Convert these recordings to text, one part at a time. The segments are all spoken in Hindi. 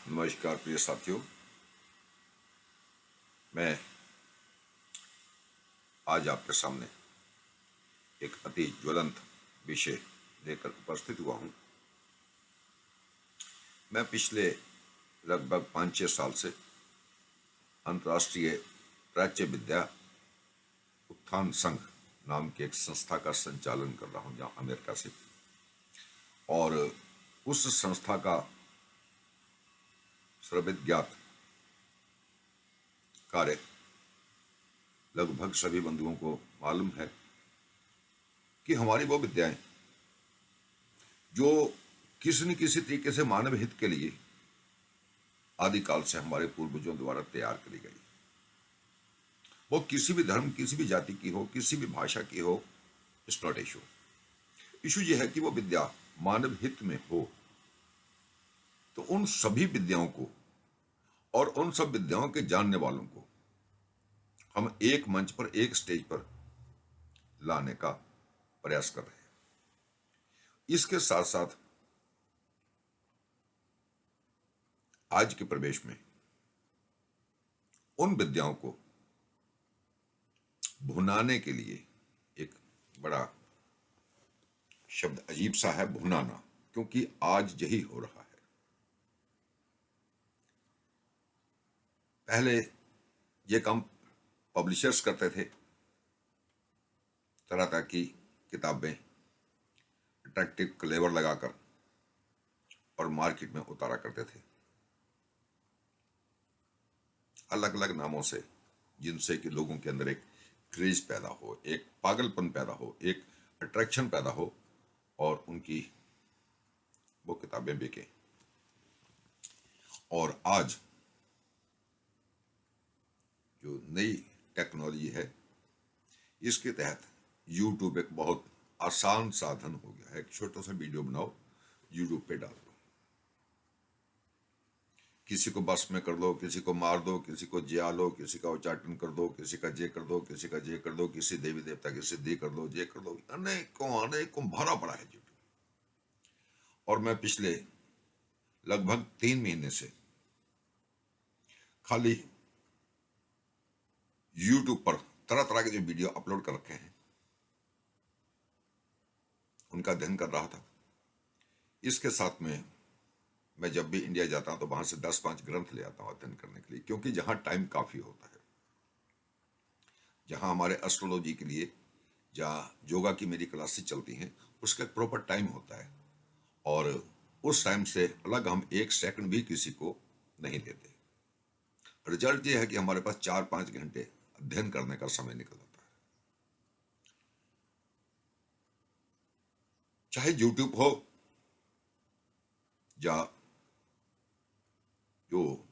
नमस्कार प्रिय साथियों, मैं आज आपके सामने एक अति ज्वलंत विषय लेकर उपस्थित हुआ हूँ। मैं पिछले लगभग 5-6 साल से अंतर्राष्ट्रीय प्राच्य विद्या उत्थान संघ नाम की एक संस्था का संचालन कर रहा हूँ, जहाँ अमेरिका से, और उस संस्था का सर्वविज्ञात कार्य लगभग सभी बंधुओं को मालूम है कि हमारी वो विद्याएं जो किसी न किसी तरीके से मानव हित के लिए आदिकाल से हमारे पूर्वजों द्वारा तैयार करी गई, वो किसी भी धर्म, किसी भी जाति की हो, किसी भी भाषा की हो, इट्स नॉट इशू। इशू ये है कि वो विद्या मानव हित में हो। तो उन सभी विद्याओं को और उन सब विद्याओं के जानने वालों को हम एक मंच पर, एक स्टेज पर लाने का प्रयास कर रहे हैं। इसके साथ साथ आज के प्रवेश में उन विद्याओं को भुनाने के लिए, एक बड़ा शब्द अजीब सा है भुनाना, क्योंकि आज यही हो रहा है। पहले ये काम पब्लिशर्स करते थे, तरह तरह की किताबें अट्रैक्टिव क्लेवर लगाकर और मार्केट में उतारा करते थे, अलग अलग नामों से, जिनसे कि लोगों के अंदर एक क्रेज पैदा हो, एक पागलपन पैदा हो, एक अट्रैक्शन पैदा हो और उनकी वो किताबें बिके। और आज जो नई टेक्नोलॉजी है, इसके तहत यूट्यूब एक बहुत आसान साधन हो गया है। एक छोटा सा वीडियो बनाओ, यूट्यूब पे डाल दो, किसी को बस में कर दो, किसी को मार दो, किसी को जिया लो, किसी का उच्चाटन कर दो, किसी का जे कर दो, किसी का जे कर दो, किसी देवी देवता की सिद्धि कर दो, जे कर दो, अनेकों भरा पड़ा है यूट्यूब। और मैं पिछले लगभग 3 महीने से खाली यूट्यूब पर तरह तरह के जो वीडियो अपलोड कर रखे हैं उनका अध्ययन कर रहा था। इसके साथ में मैं जब भी इंडिया जाता हूं तो वहां से 10-5 ग्रंथ ले आता हूं अध्ययन करने के लिए, क्योंकि जहां टाइम काफी होता है, जहां हमारे एस्ट्रोलॉजी के लिए, जहाँ योगा की मेरी क्लासेस चलती हैं, उसका एक प्रॉपर टाइम होता है, और उस टाइम से अलग हम 1 सेकंड भी किसी को नहीं देते। रिजल्ट ये है कि हमारे पास 4-5 घंटे अध्ययन करने का समय निकल जाता है। चाहे यूट्यूब हो या जो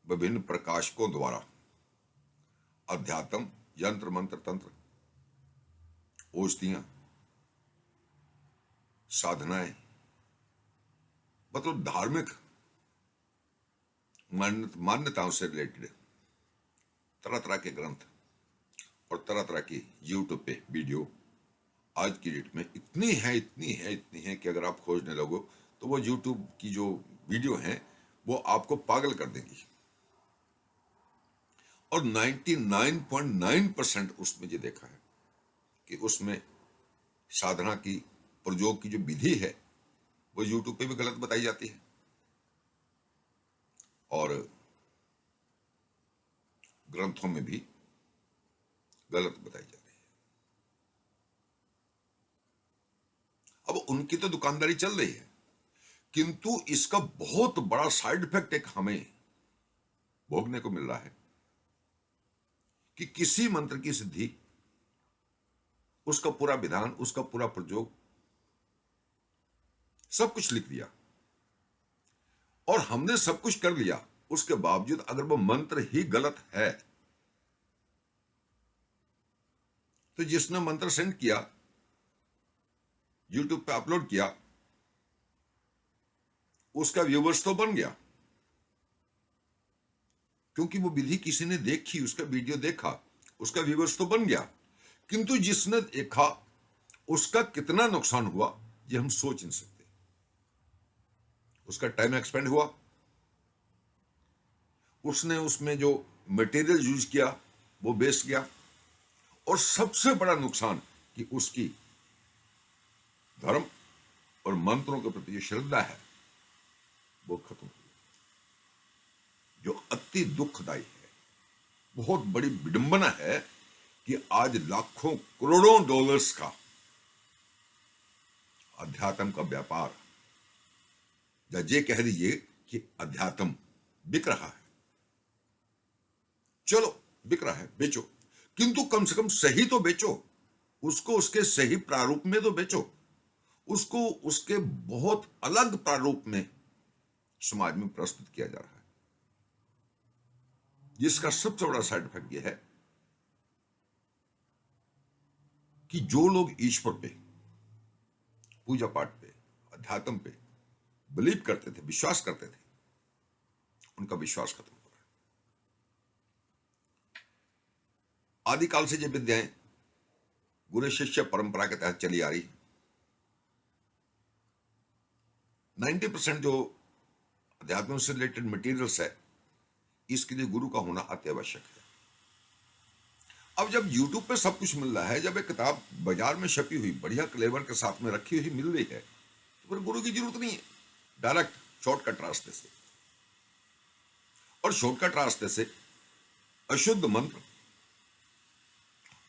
विभिन्न प्रकाशकों द्वारा अध्यात्म, यंत्र मंत्र तंत्र, औषधियां, साधनाएं, मतलब धार्मिक मान्यताओं से रिलेटेड तरह तरह के ग्रंथ और तरह तरह की यूट्यूब पे वीडियो आज की डेट में इतनी है कि अगर आप खोजने लगो तो वो यूट्यूब की जो वीडियो हैं वो आपको पागल कर देंगी। और 99.9% उसमें ये देखा है कि उसमें साधना की प्रयोग की जो विधि है वो यूट्यूब पे भी गलत बताई जाती है और ग्रंथों में भी गलत बताई जा रही है। अब उनकी तो दुकानदारी चल रही है, किंतु इसका बहुत बड़ा साइड इफेक्ट एक हमें भोगने को मिल रहा है कि किसी मंत्र की सिद्धि, उसका पूरा विधान, उसका पूरा प्रयोग, सब कुछ लिख दिया और हमने सब कुछ कर लिया, उसके बावजूद अगर वो मंत्र ही गलत है तो जिसने मंत्र सेंड किया, यूट्यूब पे अपलोड किया, उसका व्यूवर्स तो बन गया क्योंकि वो विधि किसी ने देखी, उसका वीडियो देखा, उसका व्यूवर्स तो बन गया, किंतु जिसने देखा उसका कितना नुकसान हुआ ये हम सोच नहीं सकते। उसका टाइम एक्सपेंड हुआ, उसने उसमें जो मटेरियल यूज किया वो बेस्ट किया, और सबसे बड़ा नुकसान कि उसकी धर्म और मंत्रों के प्रति जो श्रद्धा है वो खत्म हो गई, जो अति दुखदायी है। बहुत बड़ी विडंबना है कि आज लाखों करोड़ों डॉलर्स का अध्यात्म का व्यापार, या ये कह दीजिए कि अध्यात्म बिक रहा है। चलो बिक रहा है, बेचो, किंतु कम से कम सही तो बेचो, उसको उसके सही प्रारूप में तो बेचो, उसको उसके बहुत अलग प्रारूप में समाज में प्रस्तुत किया जा रहा है, जिसका सबसे बड़ा साइड इफेक्ट यह है कि जो लोग ईश्वर पे, पूजा पाठ पे, अध्यात्म पे बिलीव करते थे, विश्वास करते थे, उनका विश्वास खत्म हो रहा है। आदिकाल से ये विद्याएं गुरु शिष्य परंपरा के तहत चली आ रही है। 90% जो अध्यात्म से रिलेटेड मटेरियल्स है, इसके लिए गुरु का होना अत्यावश्यक है। अब जब YouTube पे सब कुछ मिल रहा है, जब एक किताब बाजार में छपी हुई बढ़िया क्लेवर के साथ में रखी हुई मिल रही है, तो फिर गुरु की जरूरत नहीं है। डायरेक्ट शॉर्टकट रास्ते से, और शॉर्टकट रास्ते से अशुद्ध मंत्र,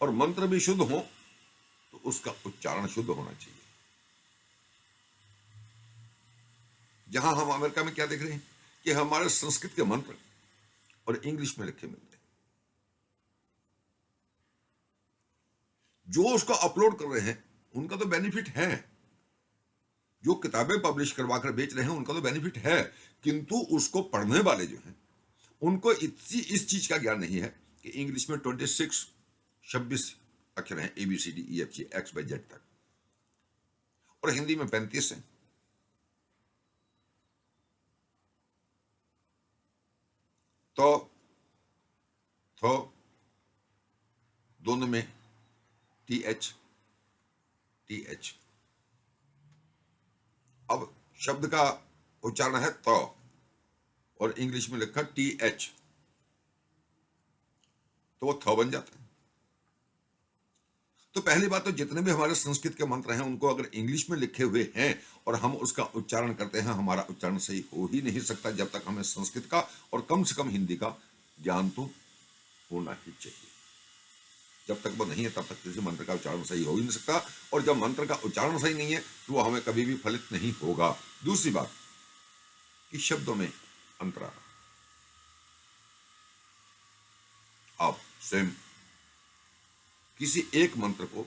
और मंत्र भी शुद्ध हो तो उसका उच्चारण शुद्ध होना चाहिए। जहां हम अमेरिका में क्या देख रहे हैं कि हमारे संस्कृत के मंत्र और इंग्लिश में लिखे मिलते हैं। जो उसको अपलोड कर रहे हैं उनका तो बेनिफिट है, जो किताबें पब्लिश करवाकर बेच रहे हैं उनका तो बेनिफिट है, किंतु उसको पढ़ने वाले जो हैं उनको इस चीज का ज्ञान नहीं है कि इंग्लिश में 26 अक्षर हैं, ABCDEFGXYZ तक, और हिंदी में 35 हैं। तो दोनों में TH। अब शब्द का उच्चारण है तो, और इंग्लिश में लिखा TH, तो वो थ बन जाता है। तो पहली बात तो जितने भी हमारे संस्कृत के मंत्र हैं उनको अगर इंग्लिश में लिखे हुए हैं और हम उसका उच्चारण करते हैं, हमारा उच्चारण सही हो ही नहीं सकता जब तक हमें संस्कृत का और कम से कम हिंदी का ज्ञान तो होना ही चाहिए। जब तक वो नहीं है तब तक किसी मंत्र का उच्चारण सही हो ही नहीं सकता, और जब मंत्र का उच्चारण सही नहीं है तो वो हमें कभी भी फलित नहीं होगा। दूसरी बात कि शब्दों में अंतर आ रहा। आप स्वयं किसी एक मंत्र को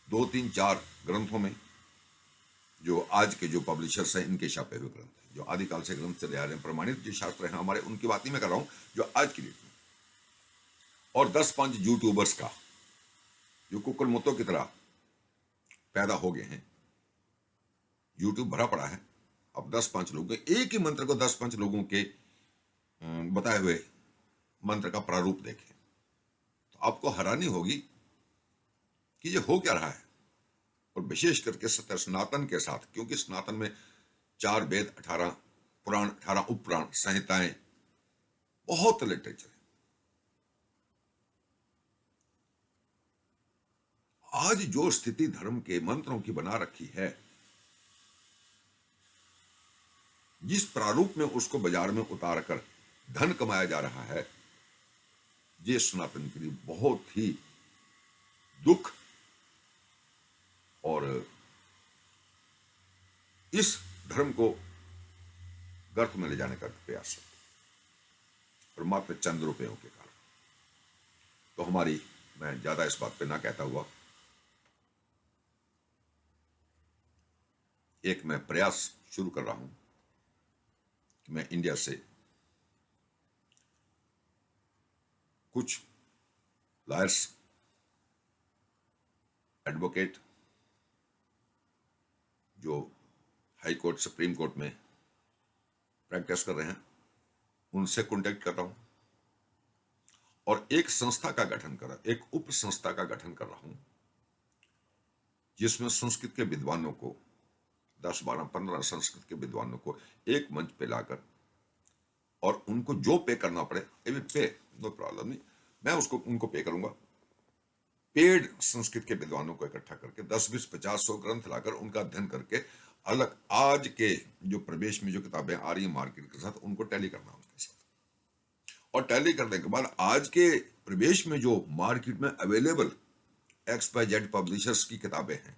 2, 3, 4 ग्रंथों में, जो आज के जो पब्लिशर्स हैं इनके छापे हुए ग्रंथ हैं, जो आदिकाल से ग्रंथ चले आ रहे हैं, प्रमाणित जो शास्त्र हैं हमारे, उनकी बात ही मैं कर रहा हूं जो आज की डेट में, और 10-5 यूट्यूबर्स का जो कुकुर मुत्तों की तरह पैदा हो गए हैं। यूट्यूब भरा पड़ा है, अब 10-5 लोग एक ही मंत्र को 10-5 लोगों के बताए हुए मंत्र का प्रारूप देखें तो आपको हैरानी होगी कि ये हो क्या रहा है। और विशेष करके सत्य सनातन के साथ, क्योंकि सनातन में 4 वेद, 18 पुराण, 18 उपपुराण, संहिताएं, बहुत लिटरेचर है। आज जो स्थिति धर्म के मंत्रों की बना रखी है, जिस प्रारूप में उसको बाजार में उतार कर धन कमाया जा रहा है, ये सनातन के लिए बहुत ही दुख और इस धर्म को गर्त में ले जाने का प्रयास है, और मात्र चंद रुपयों के कारण। तो हमारी, मैं ज्यादा इस बात पे ना कहता हुआ, एक मैं प्रयास शुरू कर रहा हूं कि मैं इंडिया से कुछ लॉयर्स, एडवोकेट जो हाई कोर्ट, सुप्रीम कोर्ट में प्रैक्टिस कर रहे हैं, उनसे कांटेक्ट कर रहा हूं, और एक संस्था का गठन कर रहा हूं, एक उप संस्था का गठन कर रहा हूं, जिसमें संस्कृत के विद्वानों को 10, 12, 15 संस्कृत के विद्वानों को एक मंच पे लाकर और उनको जो पे करना पड़े, पे, नो प्रॉब्लम नहीं, मैं उसको उनको पे करूंगा। पेड संस्कृत के विद्वानों को इकट्ठा करके 10, 20, 50, 100 ग्रंथ लाकर उनका अध्ययन करके अलग आज के जो प्रवेश में जो किताबें आ रही हैं मार्केट के साथ, उनको टैली करना उनके साथ, और टैली करने के बाद आज के प्रवेश में जो मार्केट में अवेलेबल XYZ पब्लिशर्स की किताबें हैं,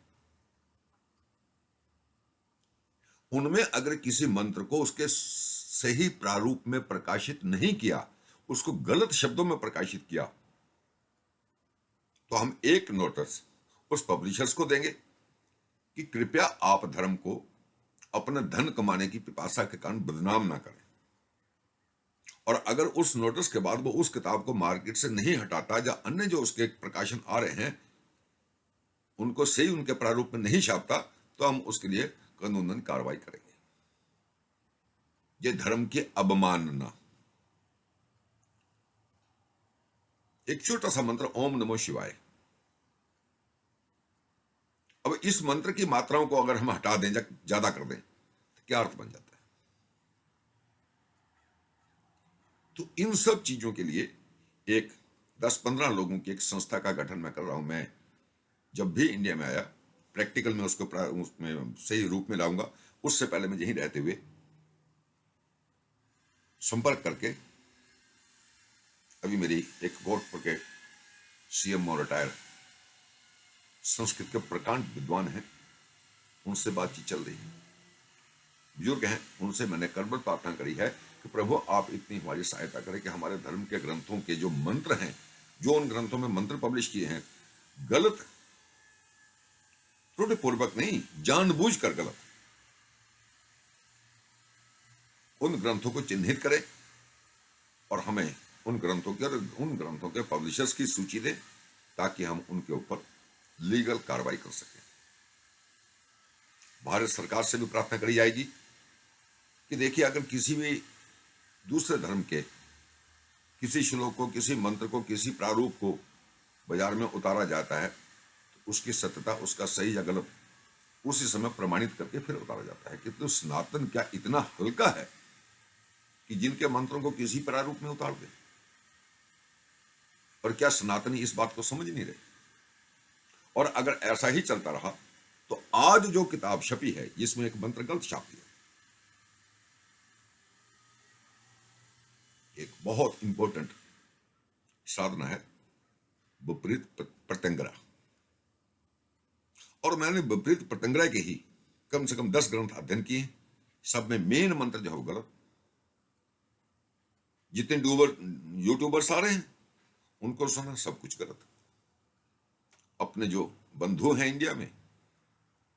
उनमें अगर किसी मंत्र को उसके सही प्रारूप में प्रकाशित नहीं किया, उसको गलत शब्दों में प्रकाशित किया, तो हम एक नोटिस उस पब्लिशर्स को देंगे कि कृपया आप धर्म को अपना धन कमाने की पिपासा के कारण बदनाम ना करें। और अगर उस नोटिस के बाद वो उस किताब को मार्केट से नहीं हटाता, या अन्य जो उसके प्रकाशन आ रहे हैं उनको सही उनके प्रारूप में नहीं छापता, तो हम उसके लिए कानूनन कार्रवाई करेंगे। ये धर्म की अवमानना। एक छोटा सा मंत्र ओम नमो शिवाय, अब इस मंत्र की मात्राओं को अगर हम हटा दें, ज्यादा कर दें, तो क्या अर्थ बन जाता है? तो इन सब चीजों के लिए एक 10-15 लोगों की एक संस्था का गठन मैं कर रहा हूं। मैं जब भी इंडिया में आया, प्रैक्टिकल में उसको उसमें सही रूप में लाऊंगा। उससे पहले मैं यहीं रहते हुए संपर्क करके, अभी मेरी एक गोरखपुर के CM और रिटायर संस्कृत के प्रकांड विद्वान हैं, उनसे बातचीत चल रही है, बुजुर्ग हैं, उनसे मैंने करबद्ध प्रार्थना करी है कि प्रभु आप इतनी हमारी सहायता करें कि हमारे धर्म के ग्रंथों के जो मंत्र हैं, जो उन ग्रंथों में मंत्र पब्लिश किए हैं, गलत, त्रुटिपूर्वक नहीं, जानबूझकर गलत, उन ग्रंथों को चिन्हित करें और हमें उन ग्रंथों के पब्लिशर्स की सूची दें, ताकि हम उनके ऊपर लीगल कार्रवाई कर सकें। भारत सरकार से भी प्रार्थना करी जाएगी कि देखिए, अगर किसी भी दूसरे धर्म के किसी श्लोक को, किसी मंत्र को, किसी प्रारूप को बाजार में उतारा जाता है, तो उसकी सत्यता, उसका सही या गलत उसी समय प्रमाणित करके फिर उतारा जाता है। कि तो सनातन क्या इतना हल्का है कि जिनके मंत्रों को किसी प्रारूप में उतार दे? और क्या सनातनी इस बात को समझ नहीं रहे? और अगर ऐसा ही चलता रहा तो आज जो किताब छपी है जिसमें एक मंत्र गलत छाप दिया, एक बहुत इंपॉर्टेंट साधना है विपरीत प्रत्यंगरा, और मैंने विपरीत प्रत्यंगरा के ही कम से कम 10 ग्रंथ अध्ययन किए। सब में मेन मंत्र जो है वो गलत। जितने यूट्यूबर्स आ रहे हैं उनको सुना, सब कुछ गलत। अपने जो बंधु हैं इंडिया में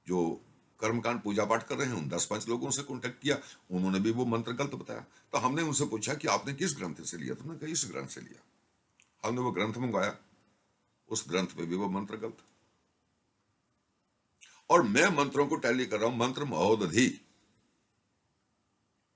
जो कर्मकांड पूजा पाठ कर रहे हैं, उन 10-5 लोगों से कांटेक्ट किया, उन्होंने भी वो मंत्र गलत बताया। तो हमने उनसे पूछा कि आपने किस ग्रंथ से लिया? तो उन्होंने कहा इस ग्रंथ से लिया। हमने वो ग्रंथ मंगवाया, उस ग्रंथ में भी वो मंत्र गलत। और मैं मंत्रों को टैली कर रहा हूं, मंत्र महोदधि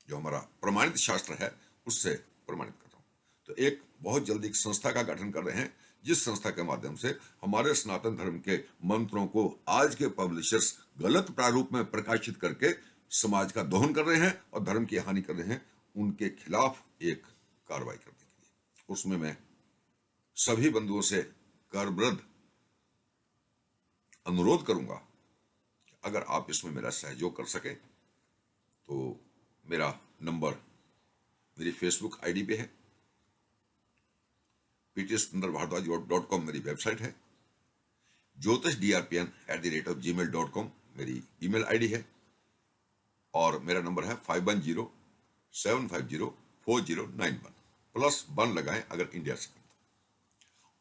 जो हमारा प्रमाणित शास्त्र है उससे प्रमाणित कर रहा हूं। तो एक बहुत जल्दी एक संस्था का गठन कर रहे हैं, जिस संस्था के माध्यम से हमारे सनातन धर्म के मंत्रों को आज के पब्लिशर्स गलत प्रारूप में प्रकाशित करके समाज का दोहन कर रहे हैं और धर्म की हानि कर रहे हैं, उनके खिलाफ एक कार्रवाई करने के लिए। उसमें मैं सभी बंधुओं से करबद्ध अनुरोध करूंगा कि अगर आप इसमें मेरा सहयोग कर सके तो मेरा नंबर मेरी फेसबुक आईडी पे है, ptstundarBhardwaj.com मेरी वेबसाइट है, jyotishDRPN@gmail.com मेरी ईमेल आईडी है, और मेरा नंबर है 5107504091 +1 लगाएं अगर इंडिया से।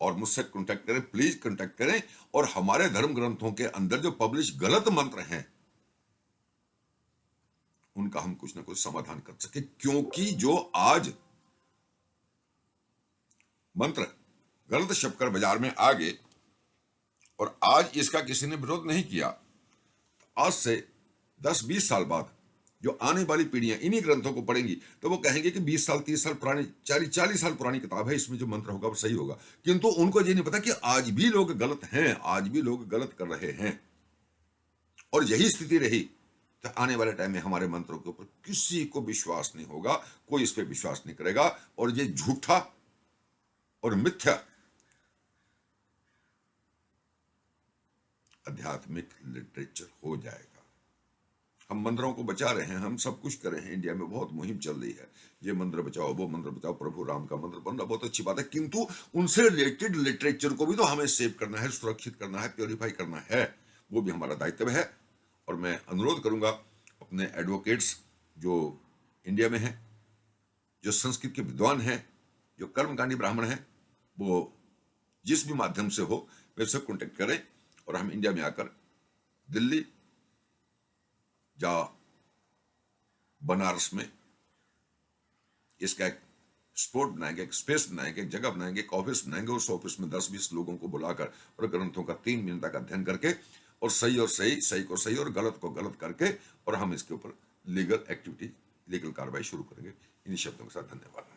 और मुझसे कांटेक्ट करें, प्लीज कांटेक्ट करें, और हमारे धर्म ग्रंथों के अंदर जो पब्लिश गलत मंत्र हैं उनका हम कुछ ना कुछ समाधान कर सके। क्योंकि जो आज मंत्र गलत छपकर बाजार में आ गए और आज इसका किसी ने विरोध नहीं किया, आज से 10-20 साल बाद जो आने वाली पीढ़ियां इन्हीं ग्रंथों को पढ़ेंगी तो वो कहेंगे कि 20 साल 30 साल पुरानी 40 साल पुरानी किताब है, इसमें जो मंत्र होगा वो सही होगा। किंतु उनको ये नहीं पता कि आज भी लोग गलत हैं, आज भी लोग गलत कर रहे हैं। और यही स्थिति रही तो आने वाले टाइम में हमारे मंत्रों के ऊपर किसी को विश्वास नहीं होगा, कोई इस पे विश्वास नहीं करेगा, और ये झूठा और मिथ्या आध्यात्मिक लिटरेचर हो जाएगा। हम मंदिरों को बचा रहे हैं, हम सब कुछ कर रहे हैं, इंडिया में बहुत मुहिम चल रही है, ये मंदिर बचाओ, वो मंदिर बचाओ, प्रभु राम का मंदिर बन रहा, बहुत अच्छी बात है, किंतु उनसे रिलेटेड लिटरेचर को भी तो हमें सेव करना है, सुरक्षित करना है, प्योरीफाई करना है, वो भी हमारा दायित्व है। और मैं अनुरोध करूंगा अपने एडवोकेट्स जो इंडिया में हैं, जो संस्कृत के विद्वान हैं, जो कर्मकांडी ब्राह्मण हैं, वो जिस भी माध्यम से हो मेरे से कॉन्टेक्ट करें और हम इंडिया में आकर दिल्ली या बनारस में इसका एक स्पॉट बनाएंगे, एक स्पेस बनाएंगे, एक जगह बनाएंगे, एक ऑफिस बनाएंगे, उस ऑफिस में 10-20 लोगों को बुलाकर और ग्रंथों का 3 महीने तक अध्ययन करके और सही और सही, सही को सही और गलत को गलत करके और हम इसके ऊपर लीगल एक्टिविटी, लीगल कार्रवाई शुरू करेंगे। इन्हीं शब्दों के साथ धन्यवाद।